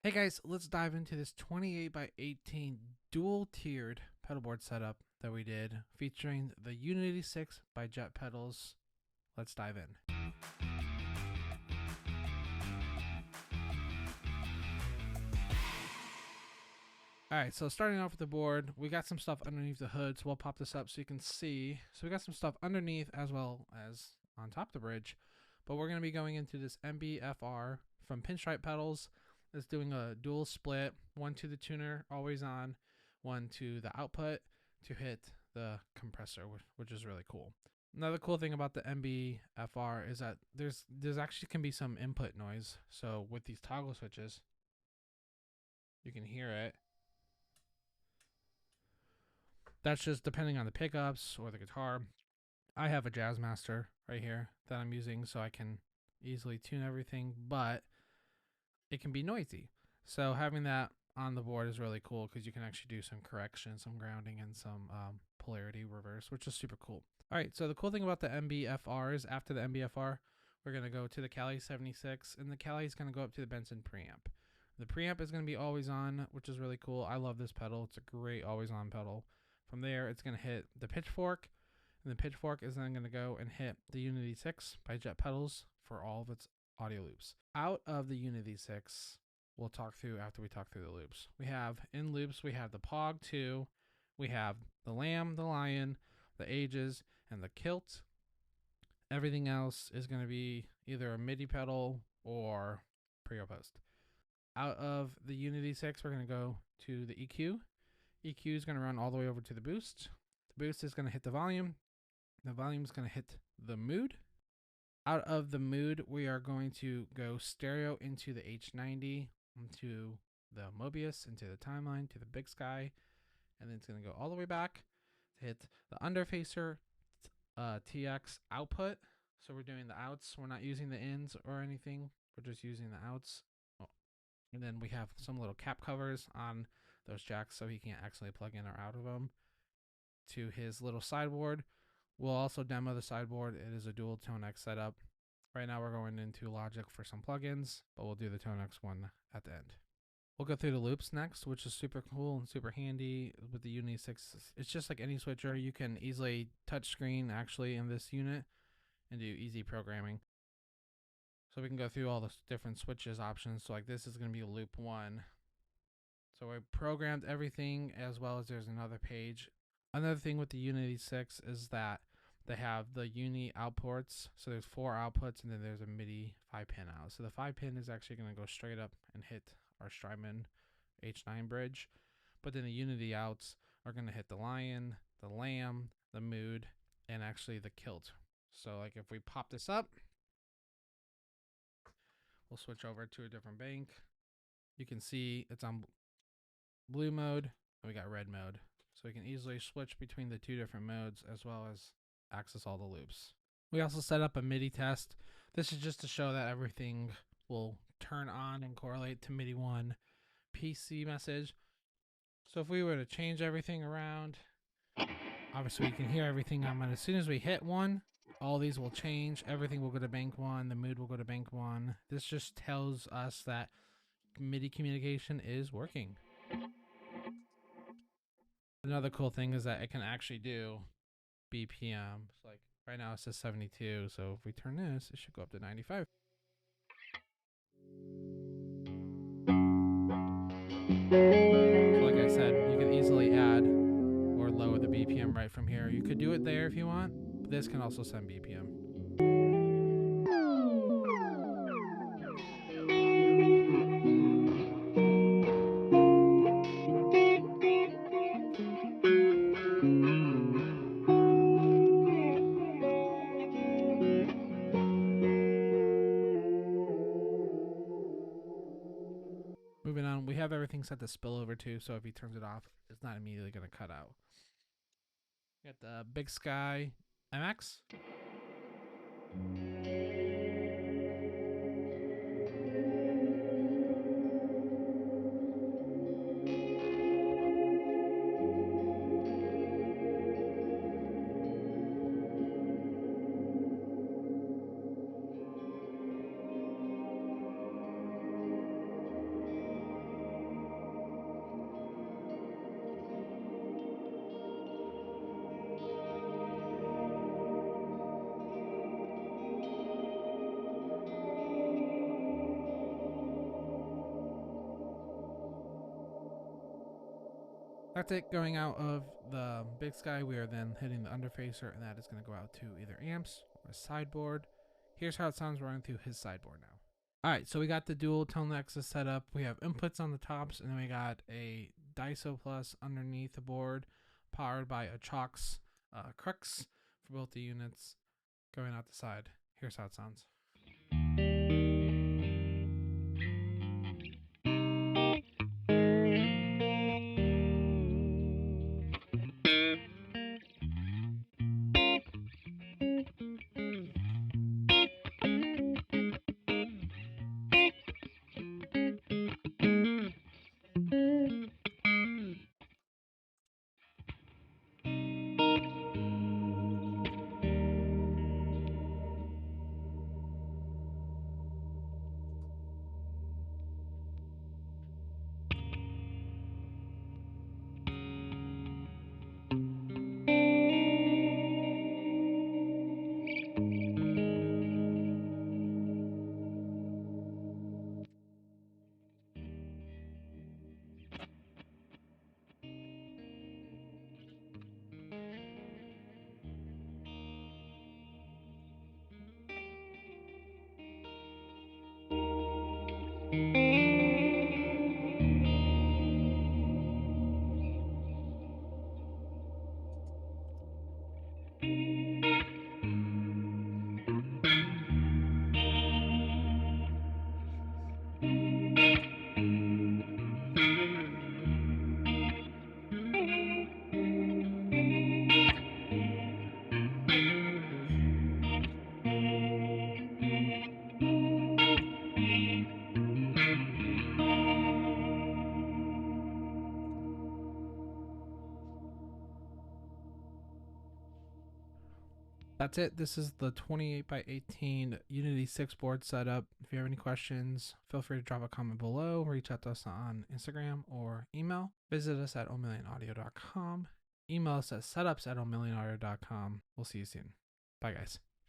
Hey guys, let's dive into this 28 by 18 dual tiered pedalboard setup that we did featuring the Unity 6 by Jet Pedals. Let's dive in. Alright, so starting off with the board, we got some stuff underneath the hood, so we'll pop this up so you can see. So we got some stuff underneath as well as on top of the bridge, but we're going to be going into this MBFR from Pinstripe Pedals. It's doing a dual split, one to the tuner, always on, one to the output to hit the compressor, which is really cool. Another cool thing about the MBFR is that there's actually can be some input noise. So with these toggle switches, you can hear it. That's just depending on the pickups or the guitar. I have a Jazzmaster right here that I'm using so I can easily tune everything, but it can be noisy. So having that on the board is really cool because you can actually do some correction, some grounding, and some polarity reverse, which is super cool. All right, so the cool thing about the MBFR is after the MBFR, we're going to go to the Cali 76, and the Cali is going to go up to the Benson preamp. The preamp is going to be always on, which is really cool. I love this pedal. It's a great always on pedal. From there, it's going to hit the pitchfork, and the pitchfork is then going to go and hit the Unity 6 by Jet Pedals for all of its audio loops. Out of the Unity 6, we'll talk through after we talk through the loops. We have in loops, we have the Pog 2, we have the Lamb, the Lion, the Ages, and the KILT. Everything else is going to be either a MIDI pedal or pre or post. Out of the Unity 6, we're going to go to the EQ. EQ is going to run all the way over to the boost. The boost is going to hit the volume. The volume is going to hit the mood. Out of the mood, we are going to go stereo into the H90, into the Mobius, into the timeline, to the Bigsky, and then it's going to go all the way back to hit the Underfacer TX output. So we're doing the outs. We're not using the ins or anything. We're just using the outs. And then we have some little cap covers on those jacks so he can't accidentally plug in or out of them. To his little sideboard. We'll also demo the sideboard. It is a dual Tone X setup. Right now we're going into Logic for some plugins, but we'll do the Tone X one at the end. We'll go through the loops next, which is super cool and super handy with the Unity 6. It's just like any switcher. You can easily touch screen actually in this unit and do easy programming. So we can go through all the different switches options. So like this is going to be loop 1. So I programmed everything as well as there's another page. Another thing with the Unity 6 is that they have the Uni outputs. So there's 4 outputs and then there's a MIDI 5-pin out. So the 5-pin is actually going to go straight up and hit our Strymon H9 bridge. But then the Unity outs are going to hit the Lion, the Lamb, the Mood, and actually the KILT. So like if we pop this up, we'll switch over to a different bank. You can see it's on blue mode and we got red mode. So we can easily switch between the 2 different modes as well as access all the loops. We also set up a MIDI test. This is just to show that everything will turn on and correlate to MIDI 1 PC message. So if we were to change everything around, obviously we can hear everything on, but as soon as we hit 1, all these will change. Everything will go to bank 1. The mood will go to bank 1. This just tells us that MIDI communication is working. Another cool thing is that it can actually do BPM. So like right now it says 72. So if we turn this, it should go up to 95. So like I said, you can easily add or lower the BPM right from here. You could do it there if you want, but this can also send BPM. Moving on, we have everything set to spillover too, so if he turns it off, it's not immediately going to cut out. We got the Bigsky MX. That's it going out of the Bigsky. We are then hitting the Underfacer, and that is going to go out to either amps or a sideboard. Here's how it sounds running through his sideboard now. Alright, so we got the dual tone nexus set up. We have inputs on the tops, and then we got a Daiso Plus underneath the board, powered by a CRUX for both the units going out the side. Here's how it sounds. That's it. This is the 28x18 Unity 6 board setup. If you have any questions, feel free to drop a comment below. Reach out to us on Instagram or email. Visit us at omillionaudio.com. Email us at setups@omillionaudio.com. We'll see you soon. Bye, guys.